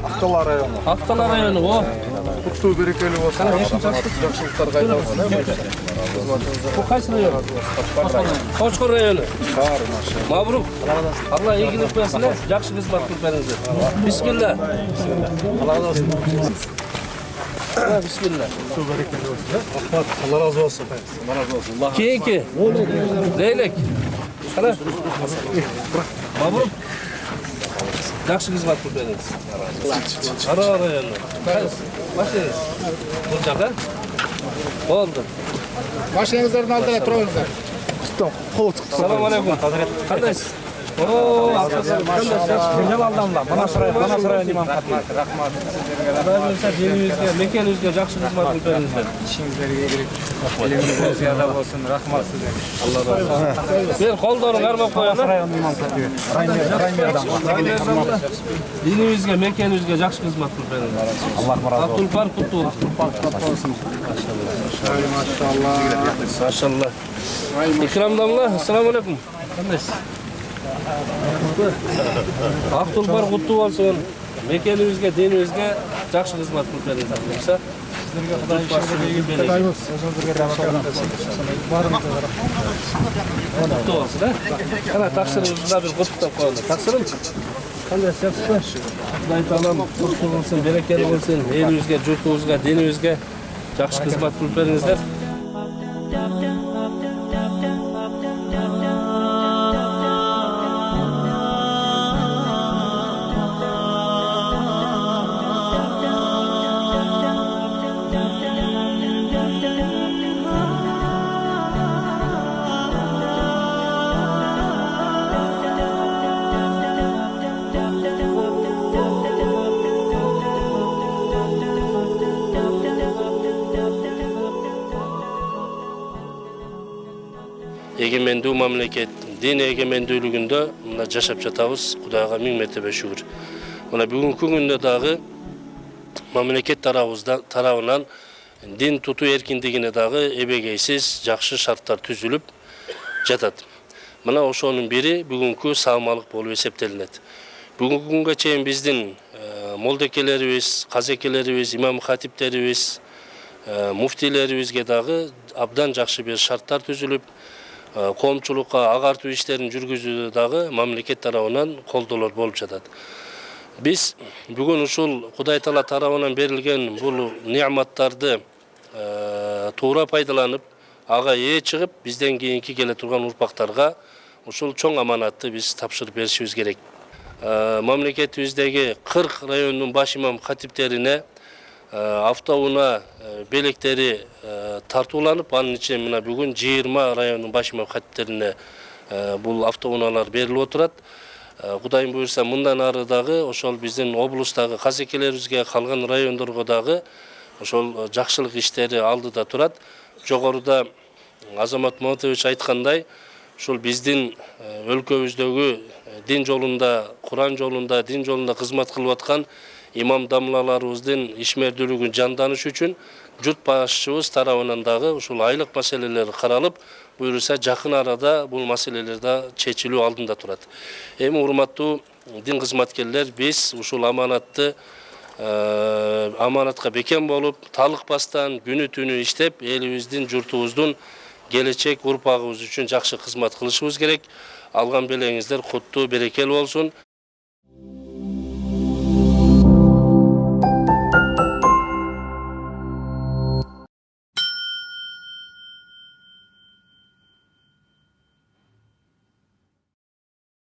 Ақтала районы. Ақтала районы, о. Құтты берекелі болсын. Жақсылықтар қайдалсын. Бұл қайсы район? Қошқар районы. Мабрук. Алла игілік берсін, жақсы қызмет қылып беріңіздер. Бисмилла. Алла разы болсын. Бисмилла. Allah razı olsun. Allah razı olsun. Кейки. Leylek. Қара. Мабрук. Жақсы қызмет қылып беріңіз. Ара районы. Машинаңыз. Бұл жақа? Болды. Машинаңыздардың алдына тұрыңыздар. Салам алейкум. Қандайсыз? Манас районы имам хатип. Рахмат. Деніңізге, мекеніңізге жақсы қызмет қылып беріңіздер. İşinizlerге керек. Еліңіз зияда болсын. Рахмат сізге. Алла разы болсын. Мен қолдарың армап қояны. Район имам хатиби. Деніңізге, мекеніңізге жақсы қызмет қылып беріңіздер. Аллах разы болсын. Тұлпар құтты болсын. Машалла. Икрамдамла. Ассаламу алейкум. Қандайсыз? Ақ тұлпар құтты болсын. Мекеніңізге, деніңізге жақсы қызмет қылып беріңіздер. Сіздерге Құдай шүкір Құтты болсын, да? Қана тақсырыңызда бір құттықтап қойыңыз. Тақсырым? Қандай жақсы? Құдай Таалам құтты болсын, берекелі болсын. Еліңізге, жұртыңызға, деніңізге жақсы қызмет қылып беріңіздер. Егемендүү мамлекет, дин егемендүүлүгүндө мына жашап жатабыз. Кудайга миң мертебе шүгүр. Мына бүгүнкү күндө дагы мамлекет тарабынан дин тутуу эркиндигине дагы эбегейсиз жакшы шарттар түзүлүп жатат. Мына ошонун бири бүгүнкү саамалык болуп эсептелинет. Бүгүнкү күнгө чейин биздин молдекелерибиз, казекелерибиз, имам хатиптерибиз, муфтилерибизге дагы абдан жакшы бир шарттар түзүлүп, коомчулукка агартуу иштерин жүргүзүүдө дагы мамлекет тарабынан колдоолор болуп жатат. Биз бүгүн ушул Кудай Таала тарабынан берилген бул неаматтарды туура пайдаланып, ага ээ чыгып, бизден кийинки келе турган урпактарга ушул чоң аманатты биз тапшырып беришибиз керек. Мамлекетибиздеги 40 райондун баш имам хатиптерине автоунаа белектери тартууланып, анын ичинен мына бүгүн 20 райондун баш имам хатиптерине бул автоунаалар берилип отурат. Кудайым буйрса мындан ары дагы ошол биздин облустагы казекелерибизге, калган райондорго дагы ошол жакшылык иштери алдыда турат. Жогоруда Азамат Маматович айткандай, ушул биздин өлкөбүздөгү дин жолунда, Куран жолунда, дин жолунда кызмат кылып аткан имам дамлаларыбыздын ишмердүүлүгүн жанданыш үчүн журт башчыбыз тарабынан дагы ушул айлык маселелер каралып, буйрса жакын арада бул маселелер да чечилүү алдында турат. Эми урматтуу дин кызматкерлер, биз ушул аманатты аманатка бекем болуп, талыкпастан күнү түнү иштеп, элибиздин, журтубуздун келечек урпагыбыз үчүн жакшы кызмат кылышыбыз керек. Алган белеңиздер куттуу, берекелүү болсун.